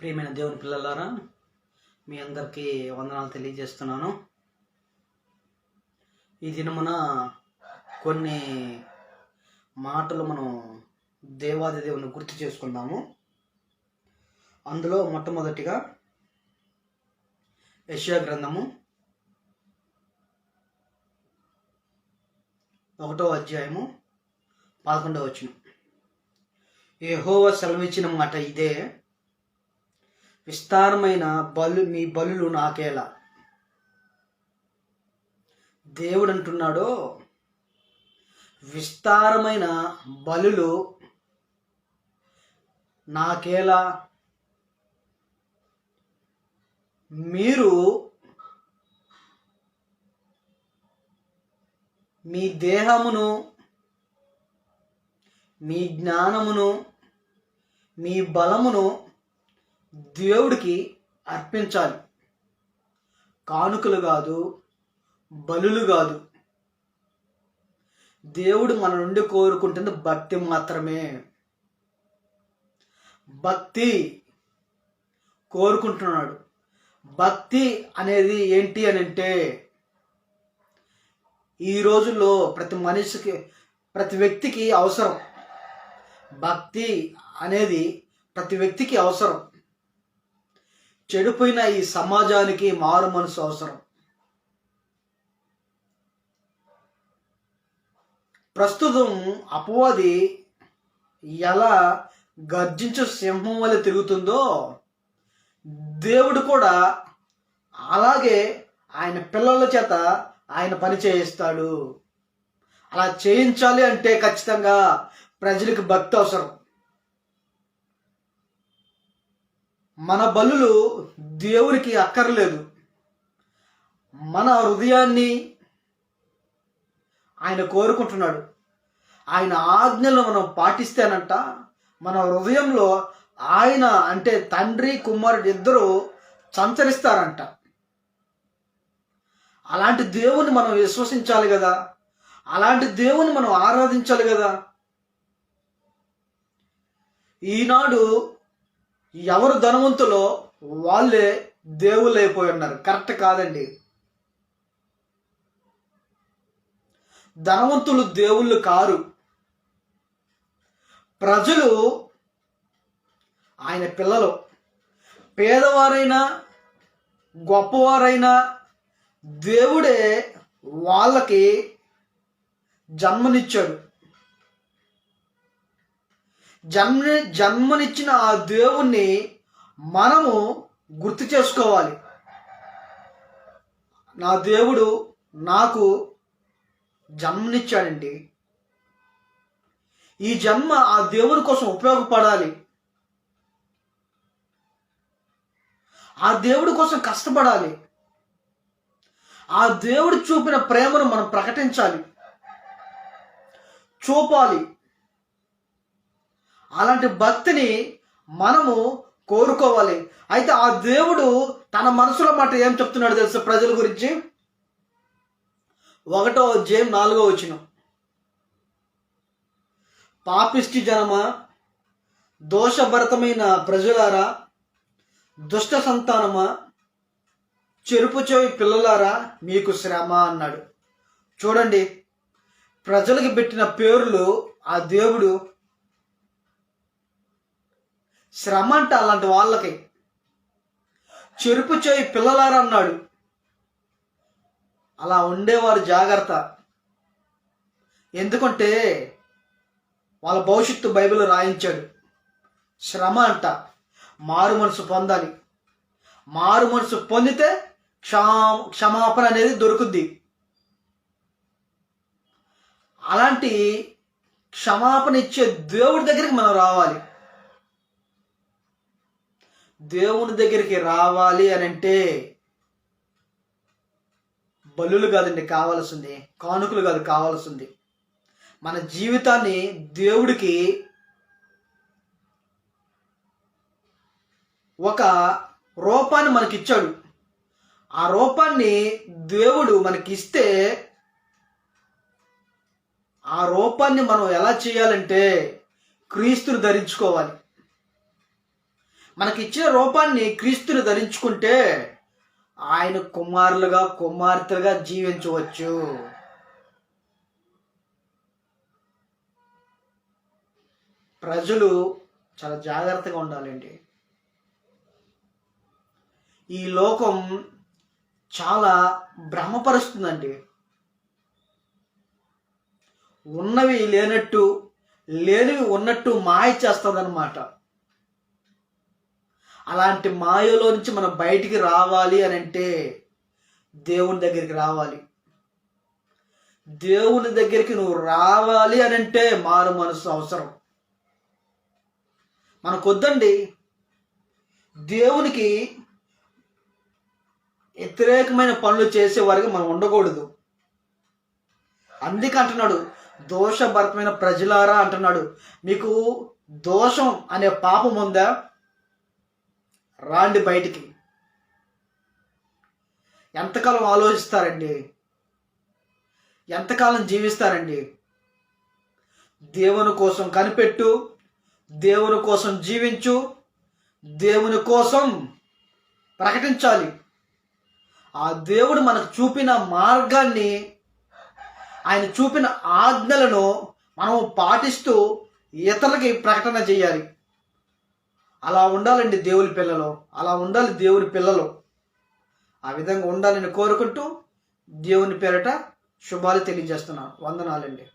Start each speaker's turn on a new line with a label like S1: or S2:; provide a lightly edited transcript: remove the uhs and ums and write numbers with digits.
S1: ప్రియమైన దేవుని పిల్లలారా, మీ అందరికీ వందనాలు తెలియజేస్తున్నాను. ఈ దినమున కొన్ని మాటలు మనం దేవాది దేవుని గుర్తు చేసుకుందాము. అందులో మొట్టమొదటిగా యెషయా గ్రంథము 1వ అధ్యాయము 11వ వచనం. యెహోవా సెలవిచ్చిన మాట ఇదే, విస్తారమైన మీ బలులు నాకేలా. దేవుడు అంటున్నాడు, విస్తారమైన బలులు నాకేలా. మీరు మీ దేహమును, మీ జ్ఞానమును, మీ బలమును దేవుడికి అర్పించాలి. కానుకలు కాదు, బలులు కాదు. దేవుడు మన నుండి కోరుకుంటుంది భక్తి మాత్రమే. భక్తి కోరుకుంటున్నాడు. భక్తి అనేది ఏంటి అని అంటే, ఈ రోజుల్లో ప్రతి వ్యక్తికి అవసరం. భక్తి అనేది ప్రతి వ్యక్తికి అవసరం. చెడిపోయిన ఈ సమాజానికి మారు మనసు అవసరం. ప్రస్తుతం అపవాది ఎలా గర్జించు సింహం వల్ల తిరుగుతుందో, దేవుడు కూడా అలాగే ఆయన పిల్లల చేత ఆయన పని చేయిస్తాడు. అలా చేయించాలి అంటే ఖచ్చితంగా ప్రజలకు భక్తి అవసరం. మన బలులు దేవుడికి అక్కర్లేదు. మన హృదయాన్ని ఆయన కోరుకుంటున్నాడు. ఆయన ఆజ్ఞలు మనం పాటిస్తేనంట మన హృదయంలో ఆయన అంటే తండ్రి కుమారుడు ఇద్దరు సంచరిస్తారంట. అలాంటి దేవుని మనం విశ్వసించాలి కదా, అలాంటి దేవుని మనం ఆరాధించాలి కదా. ఈనాడు ఎవరు ధనవంతులో వాళ్ళే దేవుళ్ళు అయిపోయి ఉన్నారు. కరెక్ట్ కాదండి. ధనవంతులు దేవుళ్ళు కారు. ప్రజలు ఆయన పిల్లలు. పేదవారైనా గొప్పవారైనా దేవుడే వాళ్ళకి జన్మనిచ్చాడు. జన్మనిచ్చిన ఆ దేవుణ్ణి మనము గుర్తు చేసుకోవాలి. నా దేవుడు నాకు జన్మనిచ్చాడండి. ఈ జన్మ ఆ దేవుని కోసం ఉపయోగపడాలి. ఆ దేవుడి కోసం కష్టపడాలి. ఆ దేవుడు చూపిన ప్రేమను మనం ప్రకటించాలి, చూపాలి. అలాంటి భక్తిని మనము కోరుకోవాలి. అయితే ఆ దేవుడు తన మనసులో మాట ఏం చెప్తున్నాడు తెలుసా ప్రజల గురించి? 1వ అధ్యాయం 4వ వచనం. పాపిష్టి జనమా, దోషభరితమైన ప్రజలారా, దుష్ట సంతానమా, చెరుపుచెవి పిల్లలారా, మీకు శ్రమ అన్నాడు. చూడండి, ప్రజలకు పెట్టిన పేర్లు ఆ దేవుడు. శ్రమ అంటే అలాంటి వాళ్ళకి. చెరుపుచెవి పిల్లలారా అన్నాడు. అలా ఉండేవారు జాగ్రత్త. ఎందుకంటే వాళ్ళ భవిష్యత్తు బైబిల్ రాయించాడు. శ్రమ అంట. మారు మనసు పొందాలి. మారు మనసు పొందితే క్షమాపణ అనేది దొరుకుద్ది. అలాంటి క్షమాపణ ఇచ్చే దేవుడి దగ్గరికి మనం రావాలి. దేవుని దగ్గరికి రావాలి అని అంటే బలులు కాదండి కావాల్సింది, కానుకలు కాదు కావాల్సింది. మన జీవితాన్ని దేవుడికి ఒక రూపాన్ని మనకిచ్చాడు. ఆ రూపాన్ని దేవుడు మనకిస్తే ఆ రూపాన్ని మనం ఎలా చేయాలంటే క్రీస్తుని ధరించుకోవాలి. మనకిచ్చిన రూపాన్ని క్రీస్తుని ధరించుకుంటే ఆయన కుమారులుగా కుమార్తెలుగా జీవించవచ్చు. ప్రజలు చాలా జాగ్రత్తగా ఉండాలండి. ఈ లోకం చాలా భ్రమపరుస్తుందండి. ఉన్నవి లేనట్టు, లేనివి ఉన్నట్టు మాయ చేస్తుందన్నమాట. అలాంటి మాయలో నుంచి మనం బయటికి రావాలి అని అంటే దేవుని దగ్గరికి రావాలి. దేవుని దగ్గరికి నువ్వు రావాలి అని అంటే మారు మనసు అవసరం. మనకొద్దండి, దేవునికి వ్యతిరేకమైన పనులు చేసేవారికి మనం ఉండకూడదు. అందుకే అంటున్నాడు, దోషభరితమైన ప్రజలారా అంటున్నాడు. మీకు దోషం అనే పాపం ఉందా? రాండి బయటికి. ఎంతకాలం ఆలోచిస్తారండి? ఎంతకాలం జీవిస్తారండి? దేవుని కోసం కనిపెట్టు, దేవుని కోసం జీవించు, దేవుని కోసం ప్రకటించాలి. ఆ దేవుడు మనకు చూపిన మార్గాన్ని, ఆయన చూపిన ఆజ్ఞలను మనం పాటిస్తూ ఇతరులకి ప్రకటన చేయాలి. అలా ఉండాలండి దేవుని పిల్లలు, అలా ఉండాలి దేవుని పిల్లలు. ఆ విధంగా ఉండాలని కోరుకుంటూ దేవుని పేరట శుభాలు తెలియజేస్తున్నాను. వందనాలండి.